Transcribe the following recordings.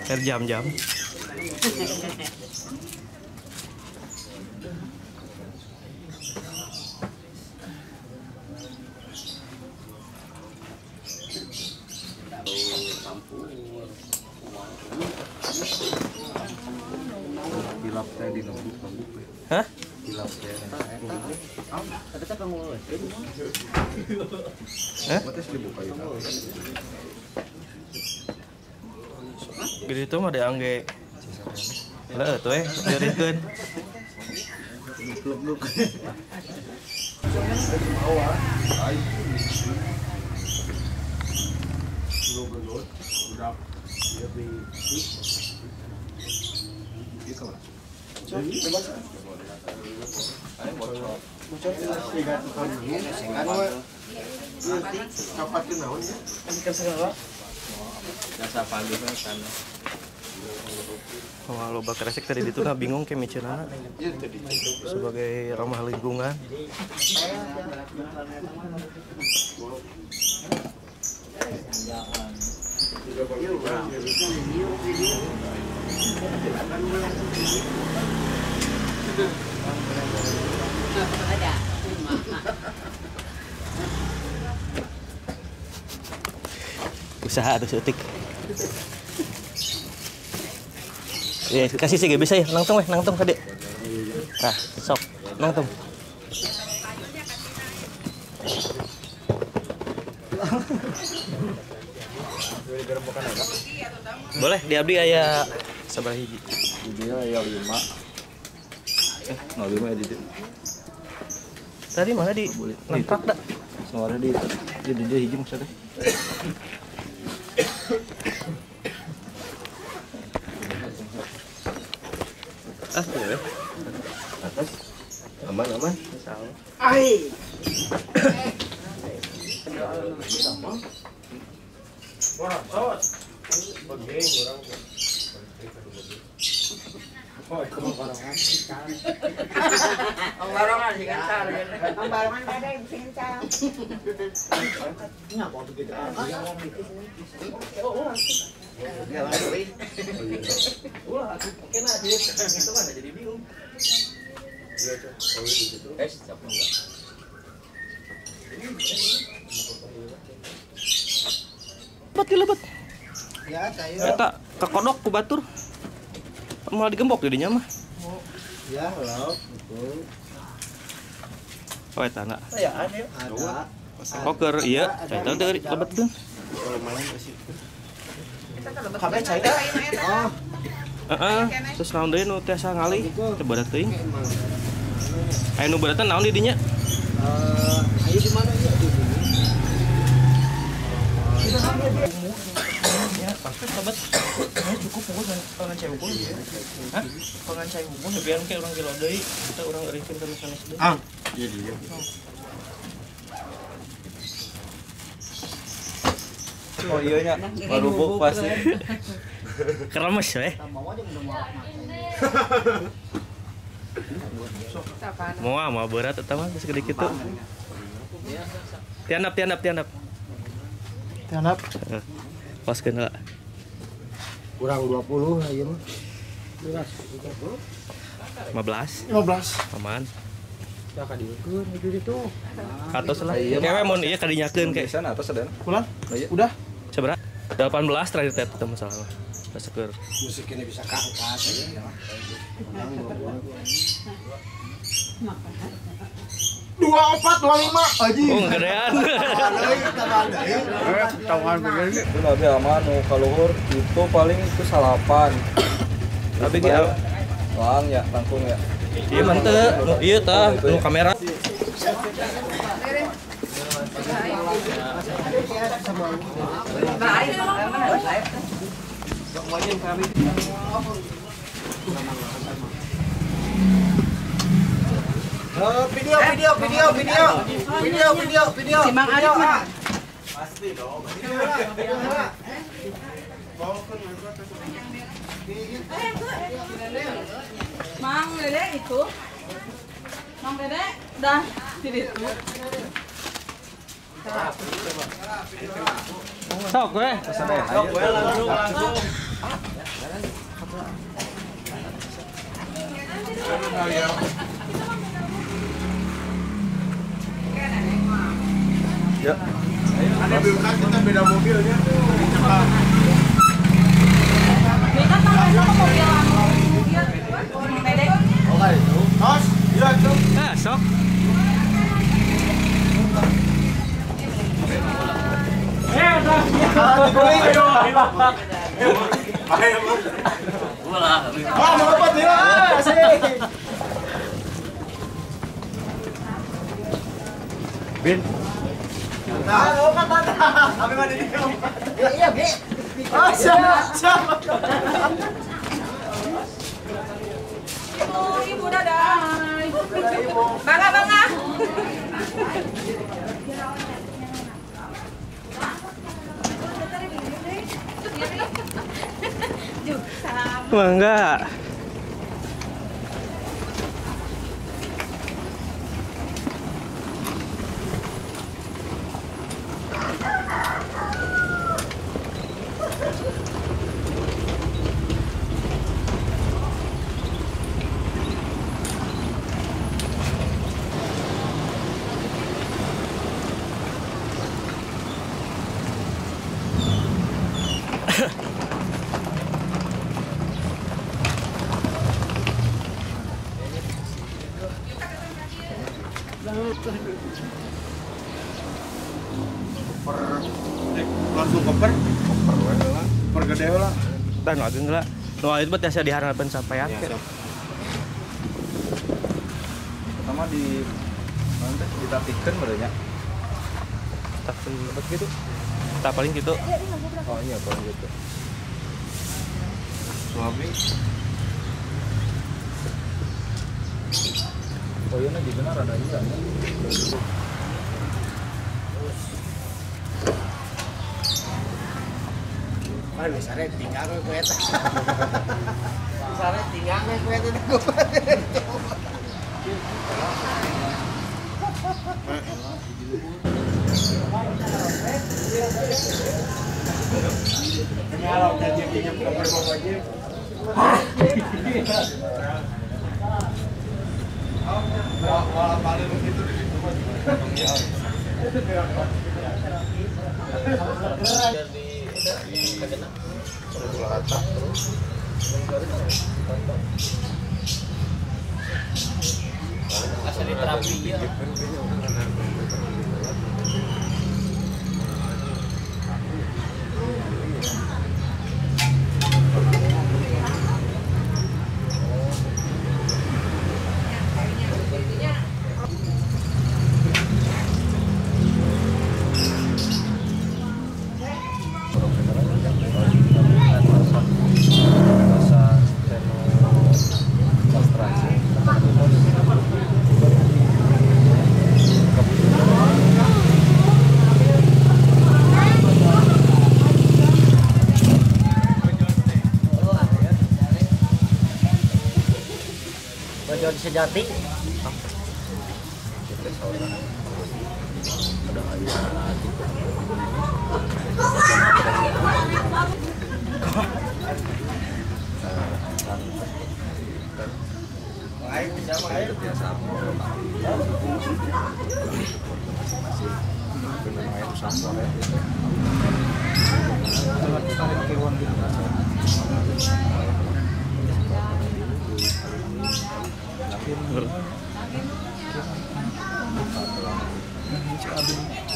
Jam-jam. Hilap teh di nembuk. Hah? Hilap teh. Tapi tak kamu. Hah? Mata sih dibuka itu. Gede itu mah ada angge. Lah tuh dieureutkeun. Gluk-gluk. Udah. Dia beli. Itu lah. Bocor tiga tahun ini. Anu kapan naon ya? Kan segala. Jasa pagi kan. Kalau loba kresek tadi itu nah bingung kayak miceunana. Sebagai ramah lingkungan. Usaha tuh setik. Ya, kasih sih gak bisa ya, nangtung kade. Nah, sok, nangtung. Boleh, di abdi aya sabar hiji. Dia aya 5. 05 di. Tadi mana di nangkrak dah. Suara di dia hiji maksudnya. Ya. Atas. Aman. Salah. Ai. Barongan sih kan. Barongan ada yang bikin cal. Ngapa begitu? Ya lagi. Ulah kena dia itu kan jadi bingung. Iya, Cok. Oh, gitu. Siapa enggak? Lebat. Ya, cair. Eta kekodok ku batur. Malah digembok jadinya mah. Ya, halo. Betul. Oh eta na. Ya, ada. Koker iya, caita teh lebetkeun. Kalau malam masih. Kabeh cair. Oh. Heeh. Terus naon deui nu tiasa ngali? Teu berat teuing. Aya nu beratna naon di dinya? Ayo di mana ya? Di sini. Ya, pasti sobat. Cukup pungkus dengan cai hukum ya. Hah? Pengan cai hukum biar ke urang kilo deui, kita urang eureunkeun ka sanes deui. Iya dia. Oh iya nya, marubuk pasti. Keremes we. Mau berat eta mah geus gede kitu. Tiandap. Tiandap. Paskeun heula. Kurang 20 aja mah. 15. Aman. Ya ka dieukeun itu. Atos lah. Kewe mun ieu kadinyakeun ke. Sana atas ada. Pulang? Udah. Sabaraha? 18 terakhir teh ketemu masalah. Sasekur. Musik ini bisa keangkat ya. 24, 25 aji. Oh, gedean. Tawangan begini. Itu nabi aman nu kaluhur itu paling itu salapan. Tapi dia Lang ya, langkung ya. ieu mah teu, ieu tah nu kamera. Video. Si Mang Arif mah. Pasti dong. Mang Dede itu. Mang Dede dah di situ. Sok we. Pesan deh. Sok we langsung. Ya. Ada bukan kita beda mobilnya. Beda sama mobil Dedek. Oke, itu. Tos, iya tuh. Sok. Bin. Iya, Bi. Ibu dadah. Bangga. Bangga. Langsung koper gede lah. Tah nu ageung heula. Nu itu teh asa diharapkeun sampai Ya, akhir. siap. Pertama di nanti ditapikeun berenya. Tak tempat gitu. Tak paling gitu. Oh iya kalau gitu. Suami. Oh iya nih benar ada iya. Mana misalnya tinggal ku eta. Misalnya tinggal ku eta. Kalau jadi pinjam koper mau aja. Malah paling begitu Asli terapi ya. Bojol sejati.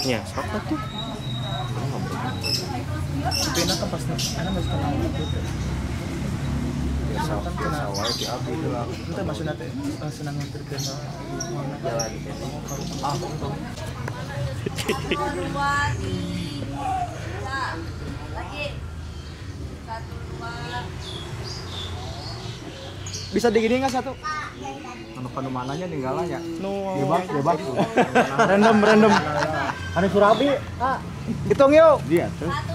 Ya, sok atuh. Pina kan pas anak masih kenal gitu. Biasa wae di abi lah. Itu maksudnya teh senang nganterkeun jalan. Ah, betul. 1, 2, 3. Lagi. 1, 2. Bisa digini enggak satu? Anu mananya ninggalannya. No. Bebas. Random. Anu Surabi. Ah, hitung yuk. Dia tuh. 1,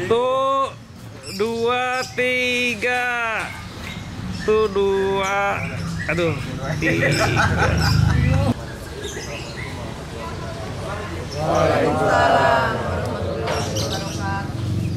2. 1, 2, 3. 1, 2. Aduh. 3. Waalaikumsalam warahmatullahi wabarakatuh.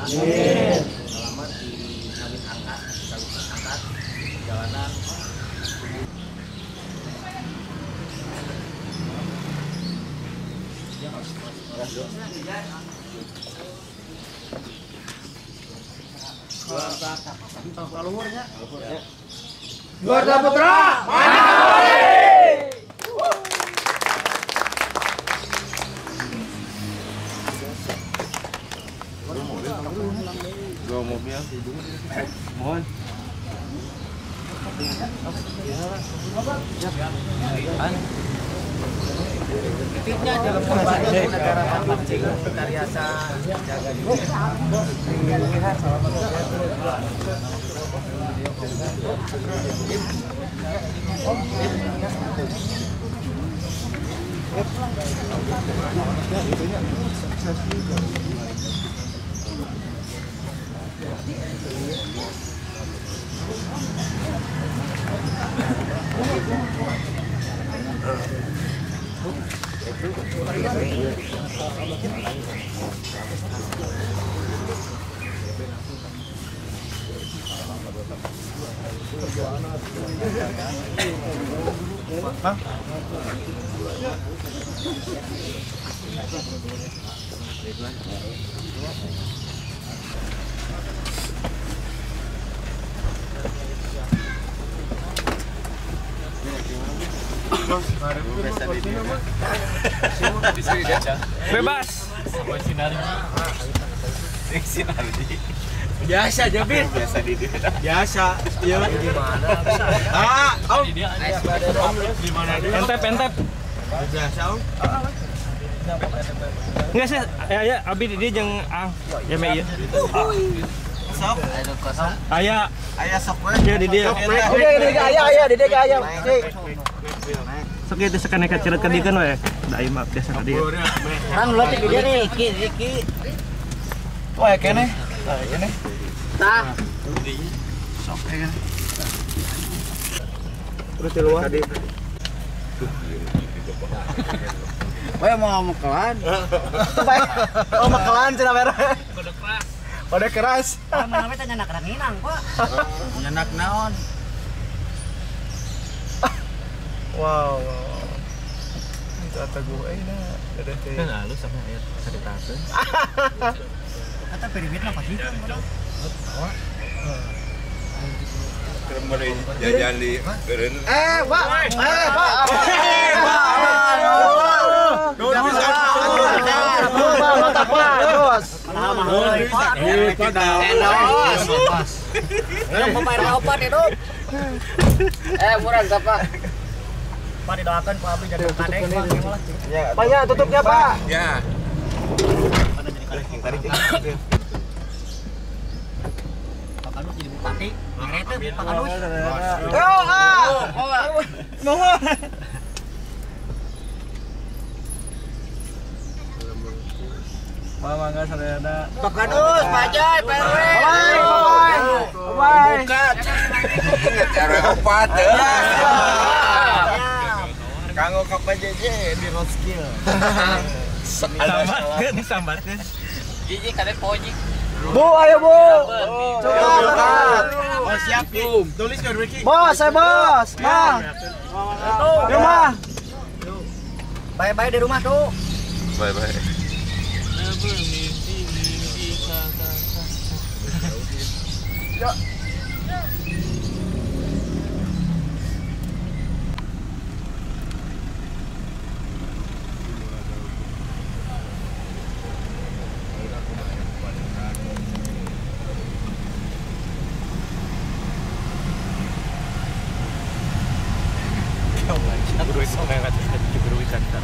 Amin. Selamat di Ngamin angkat, angkat jalanan. Juara Putra. Gua mobil. Mohon. Titiknya dalam berbagai negara mancing Karyasa jaga diri. Bebas. Biasa aja, Bir. Biasa di dia. Biasa. Iya. Gimana? Om. Di mana dia? Entep. Biasa, Om. Enggak sih, ya abi dia jeung ya me ieu. Sok. Aya Aya sok we. ya di dia. Di dia aya. Sok ieu teh sakana kaciret ka dikeun we. Da ieu mah biasa ka dieu. Orang lu di dia nih, Ki. Wah, kene. Kene. Tah. Sok kene. Terus di luar. Wah, mau mekelan. Oh, mekelan cenah mere. Kode keras. Mana teh nyanak ranginang, Pak. Nyenak naon? Wow. Itu ata gue nah. Ada teh. Kan halus sama aya saritakeun. Kata pirimit mah pasti kan. Kemarin jajan di keren. Pak. Murah Pak. Pak didoakan Pak Abdi jadi kadek Pak. Pak ya, tutupnya Pak. Ya. Pak Kadus jadi bupati. Ngerete Pak Kadus. Mohon. Mama enggak sadayana. Pak Kadus, Pak Jai, PRW. Bye. Buka. Cara opat. Kanggo ka PJJ di Roskill. Sambatkeun. Jiji kadek pojik. Bu, ayo Bu. Coba. Oh, siap, Ki. Tulis ke Ricky. Bos, bos. Mah. Yuk, Mah. Bye-bye di rumah tuh. Bye.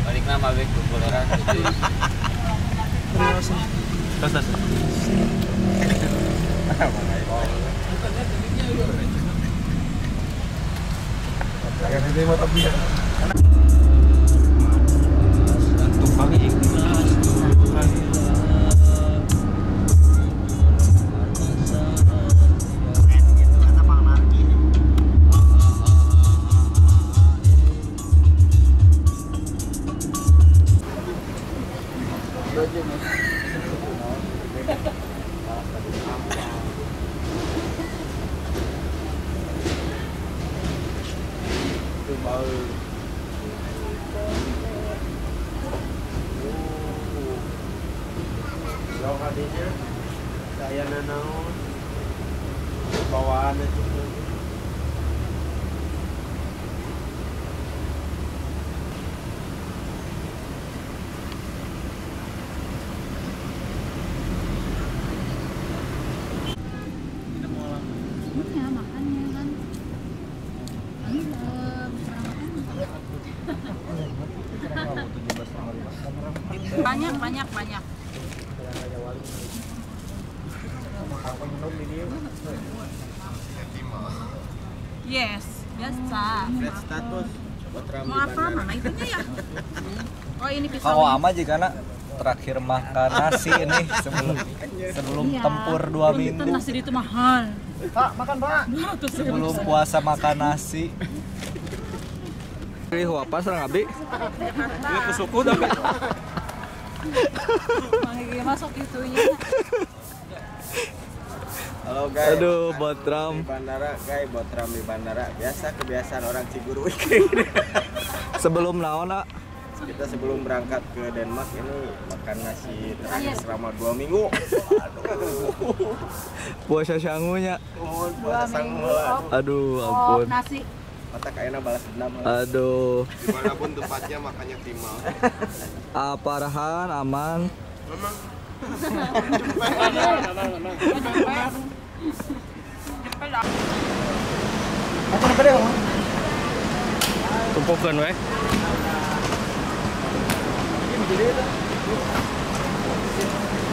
Balik nama bek kuburan. Tos. Tumpang ikhlas. tadinya saya naon bawaan itu. Iya, makanya kan. Banyak. Yes, biasa. Red status buat Ramli Mau apa? Bandara. Mana itunya ya? Oh, ini pisau. Kalau ama jika terakhir makan nasi ini sebelum Iya. tempur 2 Itu minggu. nasi itu mahal. Pak, makan Pak. Sebelum puasa makan nasi. Pilih apa serang abi? Ini kusuku tapi Masuk itunya. Halo guys. Aduh, Botram. Di bandara, guys, Botram di bandara. Biasa kebiasaan orang Ciguruik. Sebelum naon, Nak? Kita sebelum berangkat ke Denmark ini makan nasi terakhir selama 2 minggu. Puasa sangunya. Mohon puasa sanggulan. Aduh, Oh, ampun. nasi. Mata kayaknya balas dendam. Aduh. Dimanapun tempatnya makannya optimal. Apa Rahan aman? Aku nak deh, Bang. tumpukan weh.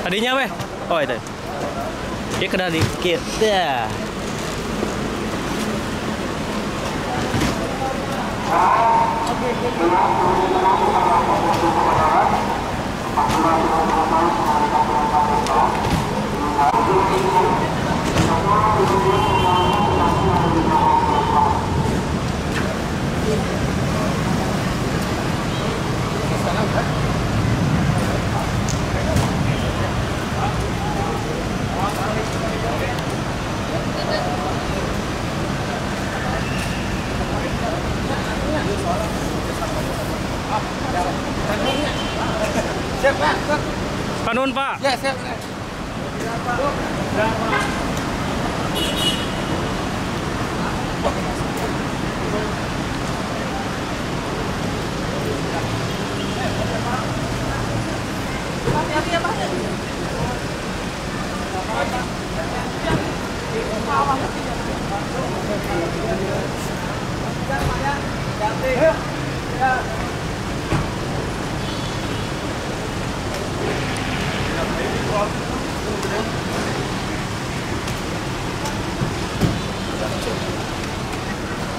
Tadinya weh. Oh itu. Dia kena dikit. Dah. Panun Pak. Ya, siap. Hati-hati ya, Pak.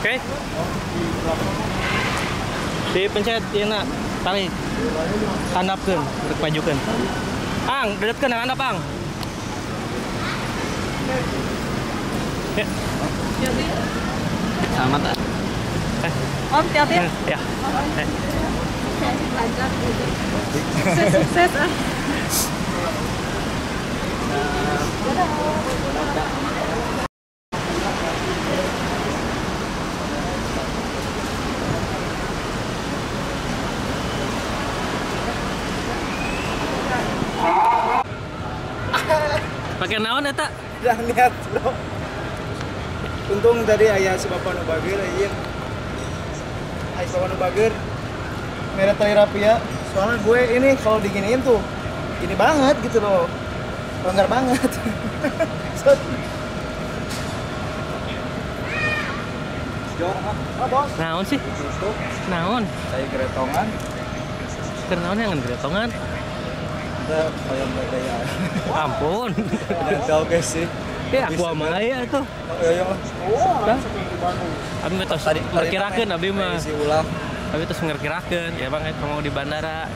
Oke. Dipencet ieu na tali. Handapkeun, rek majukeun. Ang, dedetkeun handap Ang. Ya. Sama tak? Om, hati-hati ya. Ya. Lancar. Sukses ah. Pakai naon eta? Dah niat, Bro. Untung tadi aya si Bapak nu bager anjing. Aya si Bapak nu bager. Merek terapia. Soalnya gue ini kalau diginiin tuh ini banget gitu loh. Longgar banget. Naon sih? Naon? Saya geretongan. Keur naon yang gretongan? Kita kayak gaya. Ampun. Tahu guys sih. Ya aku mah aya tuh. Ya. Abi mah tos ngerkirakeun abi mah. Si ulah. Abi tos ngerkirakeun ya Bang mau di bandara.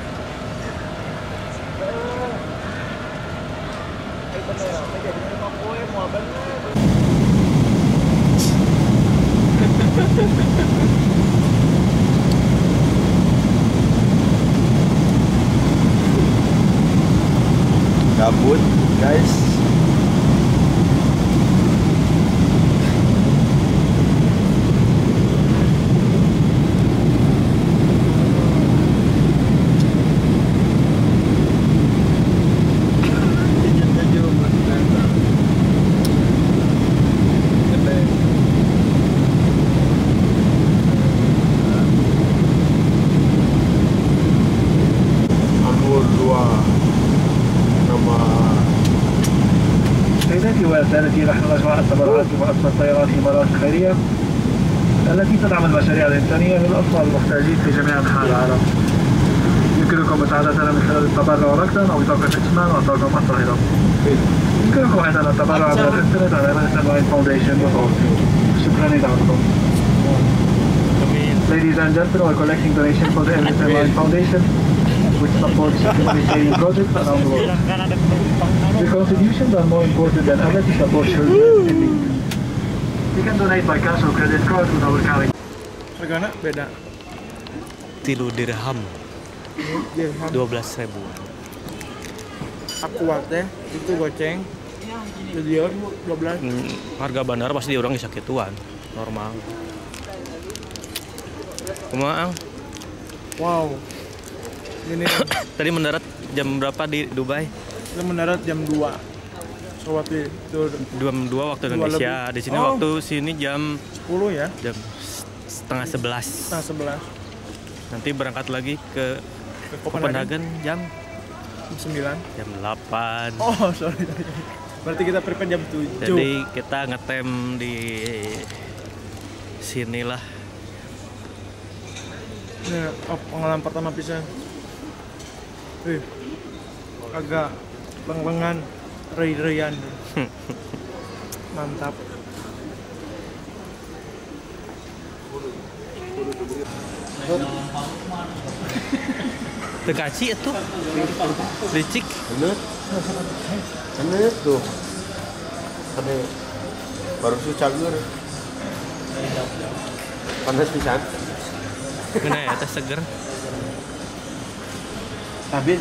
Gabut, guys. التي نحن نجمع التبرعات بمؤسسة طيران الإمارات الخيرية التي تدعم المشاريع الإنسانية للأطفال المحتاجين في جميع أنحاء العالم. يمكنكم مساعدتنا من خلال التبرع رقما أو بطاقة ائتمان أو طاقم الطائرة. يمكنكم أيضا التبرع عبر الإنترنت على MSN Line Foundation. شكرا لدعمكم. Ladies and gentlemen, we're collecting donations for the MSN Line Foundation, which supports humanitarian projects around the world. Your contributions are more important than ever to support children in need. You can donate by cash or credit card with our current. Hargana beda. 3 dirham. 12.000. Akuat teh itu goceng. Jadi 12. Harga bandara pasti dia orang sakituan normal. Kumaha? Wow. Ini Tadi mendarat jam berapa di Dubai? kita mendarat jam 2. So waktu itu Jam 2 waktu Indonesia. Di sini waktu sini jam 10 ya. jam setengah 11. Setengah 11. Nanti berangkat lagi ke Copenhagen jam 9. jam 8. Oh, sorry. Berarti kita prepare jam 7. Jadi kita ngetem di sinilah. Nah, pengalaman pertama pisan. Agak leng-lengan, rei-reian. Mantap. Tekaci itu licik. Bener tuh. Ada baru sih cager. Panas pisan. Kena ya teh seger. Tapi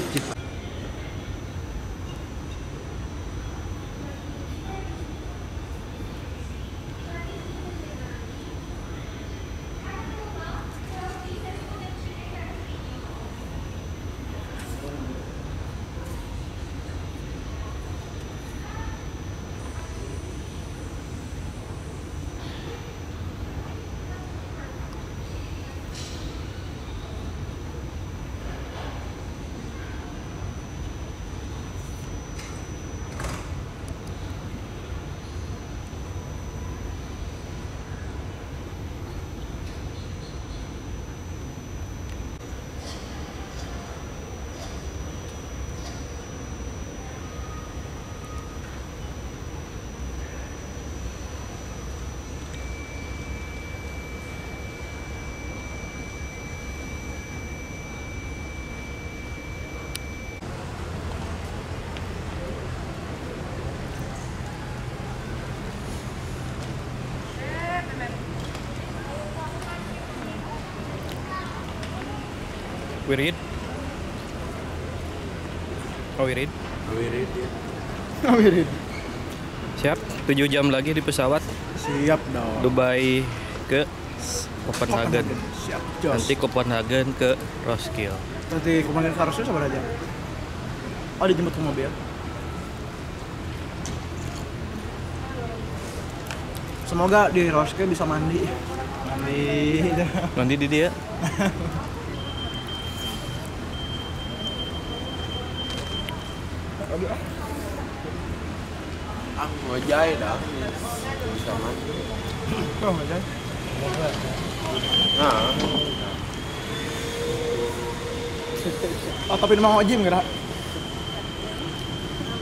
We read. Oh, we read. Ngawirin. Siap. 7 jam lagi di pesawat Siap dong. Dubai ke Copenhagen. Siap, Jos. Nanti Copenhagen ke Roskilde. Nanti kemarin ke Arusnya sabar aja. Oh, dijemput ke mobil. Semoga di Roskilde bisa mandi. Nanti di dia. ngojay dah. Bisa mandi. Oh, aja. Nah, Oh, tapi nama Ojim geura.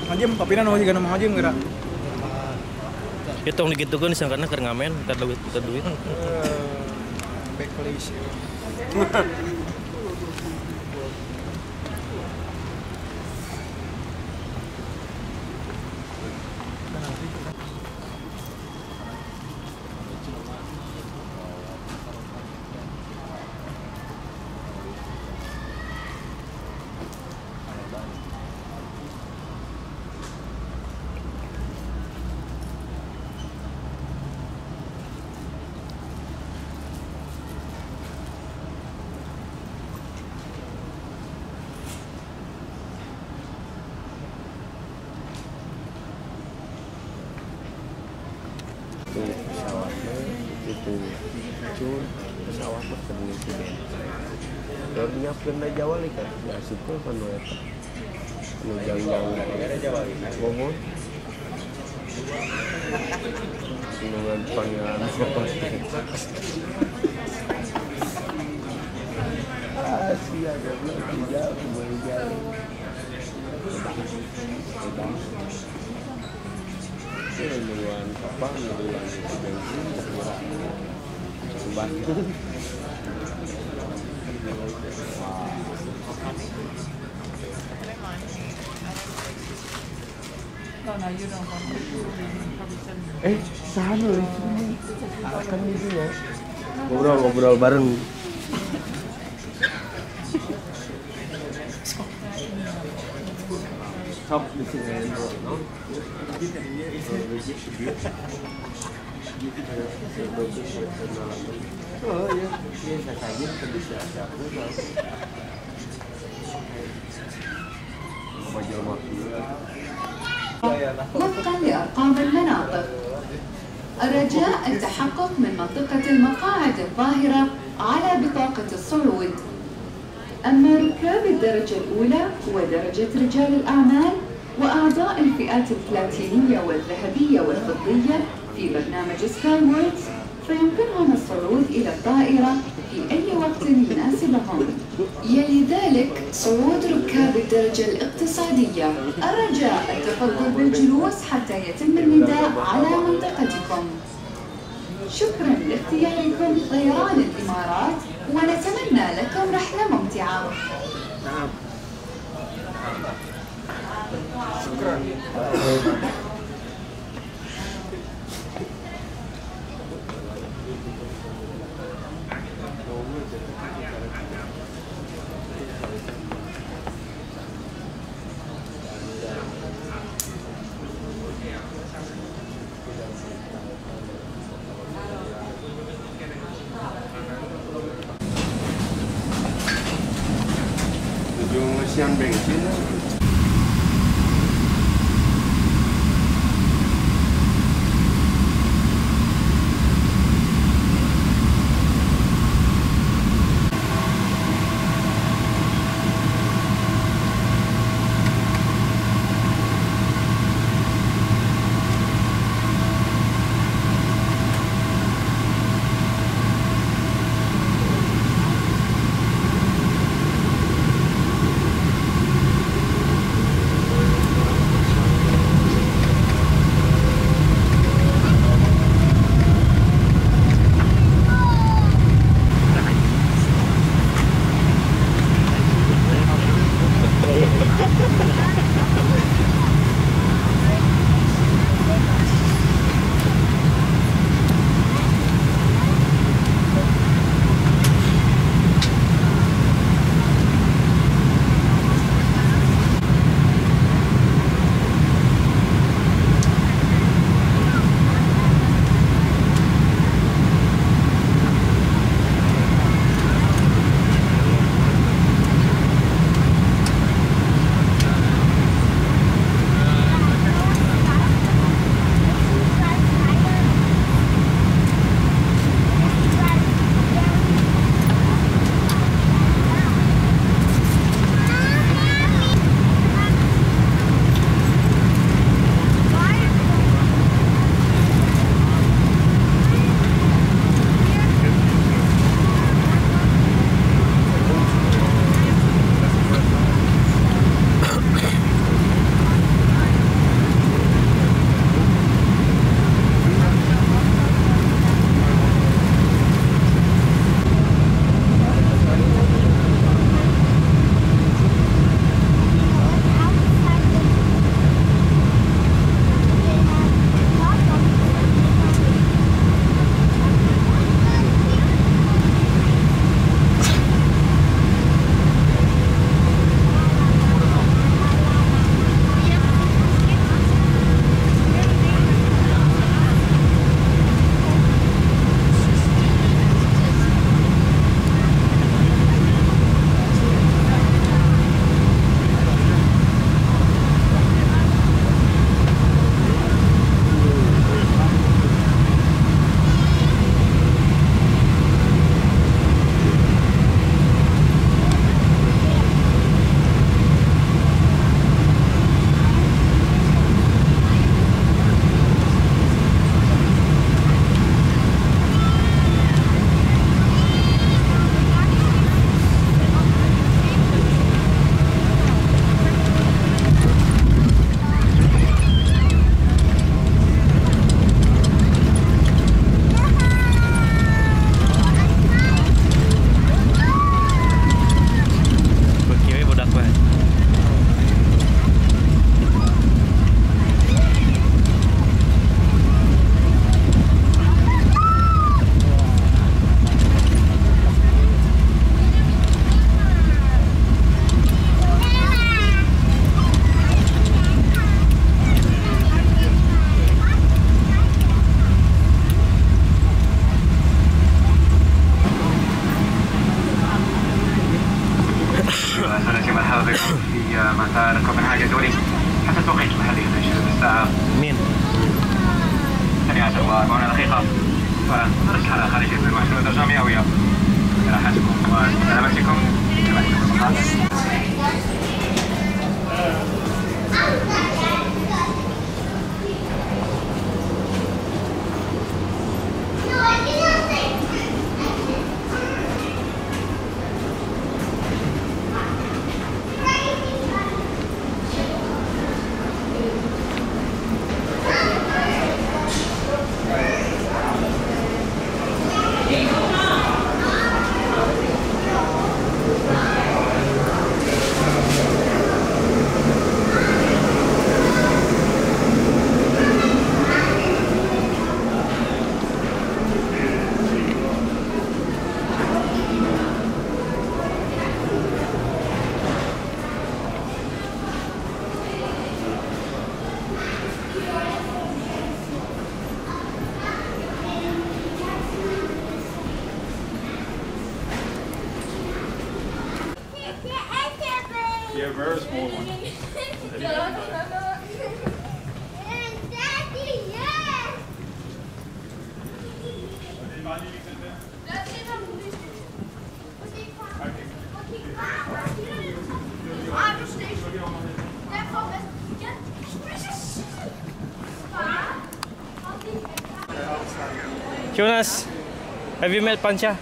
Ojim, tapi nama juga nama Ojim geura. Itu tong digitukeun sangkana keur ngamen, kita duit. Backlist. pesawatnya itu cun pesawatnya penuh juga. Kalau nyiapkan dari Jawa lagi kan, nggak suka kan mereka. Menjang-jang dari Jawa, ngomong. Dengan panggilan fokus. Asia goblok tidak menjadi. Dengan kapal dengan bensin bantu. Sana di sini. Akan di sini ya. Ngobrol bareng. Sok di sini. Oh iya, saya saja bisa siapa وفقا لأرقام المناطق. الرجاء التحقق من منطقة المقاعد الظاهرة على بطاقة الصعود. أما ركاب الدرجة الأولى ودرجة رجال الأعمال وأعضاء الفئات البلاتينية والذهبية والفضية في برنامج سكاي ووردز فيمكنهم الصعود إلى الطائرة في أي وقت يناسبهم. يلي ذلك صعود ركاب الدرجة الاقتصادية. الرجاء التفضل بالجلوس حتى يتم النداء على منطقتكم. شكرا لاختياركم طيران الإمارات ونتمنى لكم رحلة ممتعة. شكرا. Ujung ngisian bensin. وسنتي مرحبا بكم في مطار كوبنهاجن الدولي حتى التوقيت المحلي من الساعة Min. 12:40 دقيقة ونرسل خارج 22 درجة مئوية. براحتكم وسلامتكم Yeah, very small one. Jonas, have you met Pancha?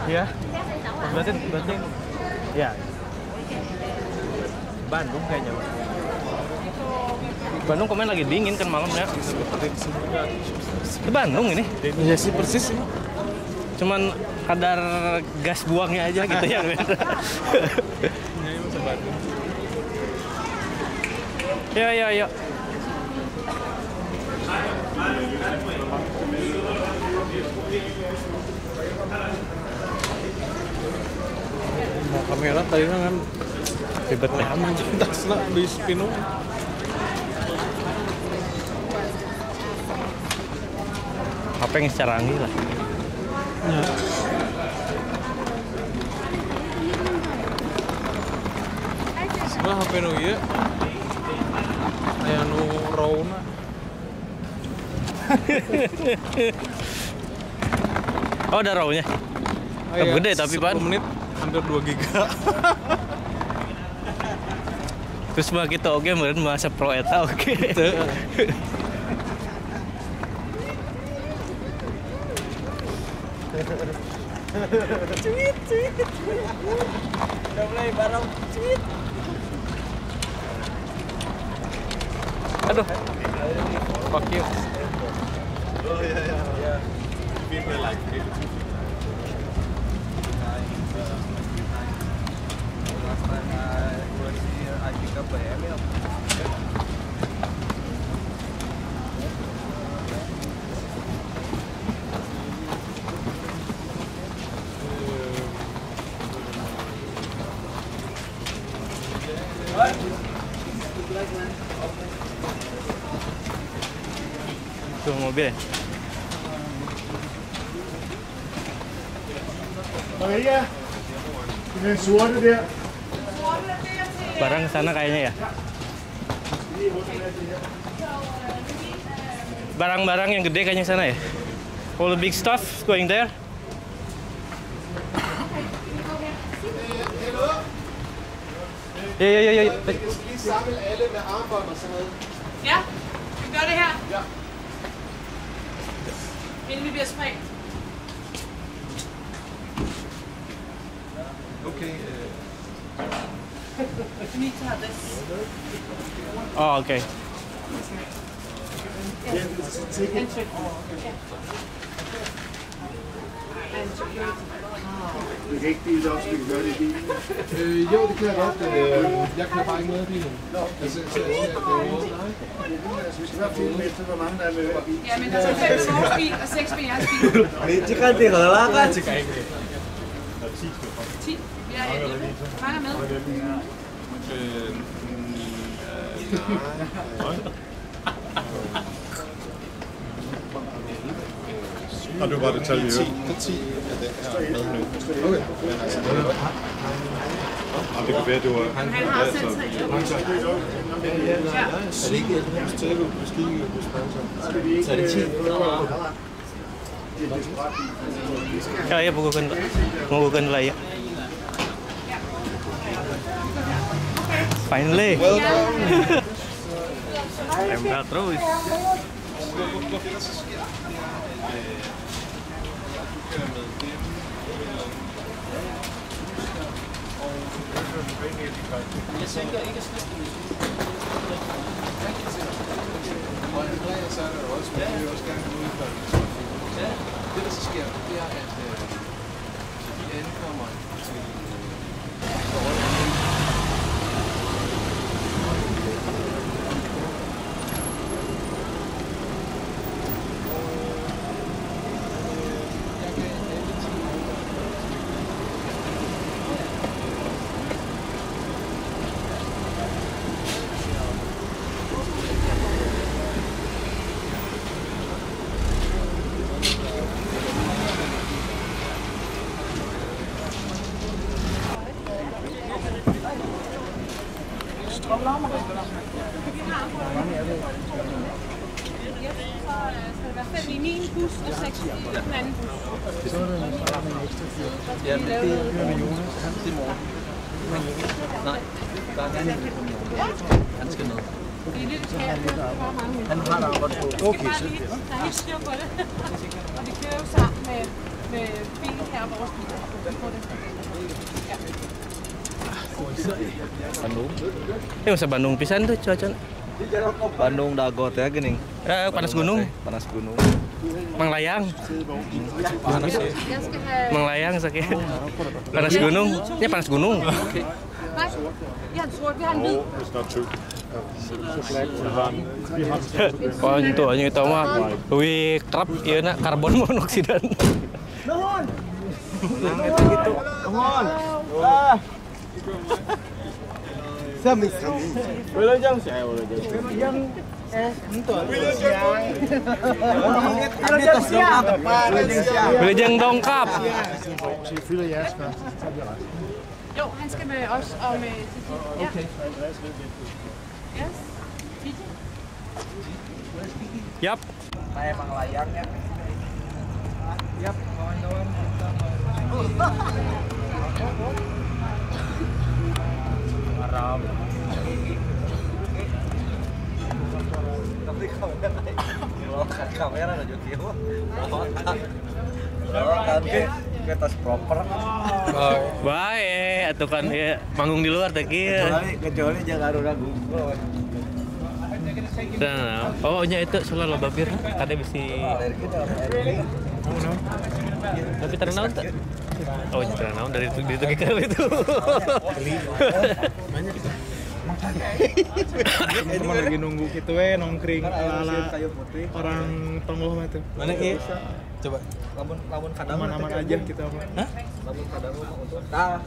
Ya, berarti ya. Bandung kayaknya. Bandung kemarin lagi dingin kan malamnya. Di Bandung ini? Iya sih persis sih. Cuman kadar gas buangnya aja gitu ya. Ya. Mau kamera tadi kan ribet deh aman tasna di spinu. Apa yang secara anggi lah. Ya. Sebelah HP nu ieu aya nu rauna. Oh, ada raw-nya. Gede tapi Pan. 10 menit hampir 2 giga. Terus mah kita oke meureun masa pro eta oke. Cuit. Udah mulai bareng cuit. Aduh. Fuck you. Oh yeah. People like it. Last time I was here, I picked up a email. Tuh mobil. Oh iya. Ini suara dia. Barang ke sana kayaknya ya. Barang-barang yang gede kayaknya sana ya. All the big stuff going there. Ja. Samle alle med armbånd og sådan noget. Ja, vi gør det her. Ja. Inden vi bliver spredt. Okay. We need to have this. Oh, okay. Entry. And security. Det kan ikke dele op, så vi kan gøre det i bilen. Jo, det kan jeg godt. Jeg kan bare ikke med i bilen. Altså, vi skal bare finde med, hvor mange der er med i bilen. Ja, men der er 5 i vores bil og 6 på jeres bil. Jika dihela kan? 10. Vi er 11. Hvor mange er med? Og det var det tal, vi hørte. 10 af den her med nu. Okay. Det kan være, det var... Han har selv 3. Er det ikke et hus til at beskrive hos sponsor? Så er det 10. Ya, bukukan lah ya. Finally. Tembak terus. Det der så sker, det er, at de ankommer til Skal der være 5 i min bus og 6 i den anden bus? Ja, det er med Jonas. Det er morgen. Nej, der er gerne han skal med. Det er lidt skært, hvor mange Han har der arbejdet på. Okay, så. Der er helt styr på det. Og vi kører jo sammen med bilen her og vores biler. Bandung. Masa Bandung pisan tuh cuacanya. Bandung Dago teh geuning. Panas gunung. Panas gunung. Manglayang. Panas sih. Manglayang sakit. Panas gunung. Ya panas gunung. Nej, vi har en sort, vi har en hvid. Oh itu hanya itu mah lebih kerap ieu na karbon monoksida. Nuhun. Nang eta gitu. Nuhun. Ah. Sami. Wilujeng saya wilujeng. Wilujeng itu. Wilujeng siap. Wilujeng dongkap. Så fylder jeres først. Jo, han skal med os og med Titi. Okay. Yes. Titi. Yap. Nah, emang layangnya. Yap, kawan-kawan. Haram. Tapi kamera aja kieu. Ke tas proper. Bae, atuh kan ya manggung di luar teh kieu. Kecuali jangan ragu. Nah, oh nya itu soal loba bir kada bisi. Tapi ternaun teh. Oh, ternaun dari itu kali itu. Teman lagi nunggu gitu nongkring ala orang Tonggoh mah tuh. Mana ki? Coba. Lamun kadang aman aja kita mah. Hah? Lamun kadang mah.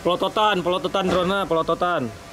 Pelototan drone, pelototan.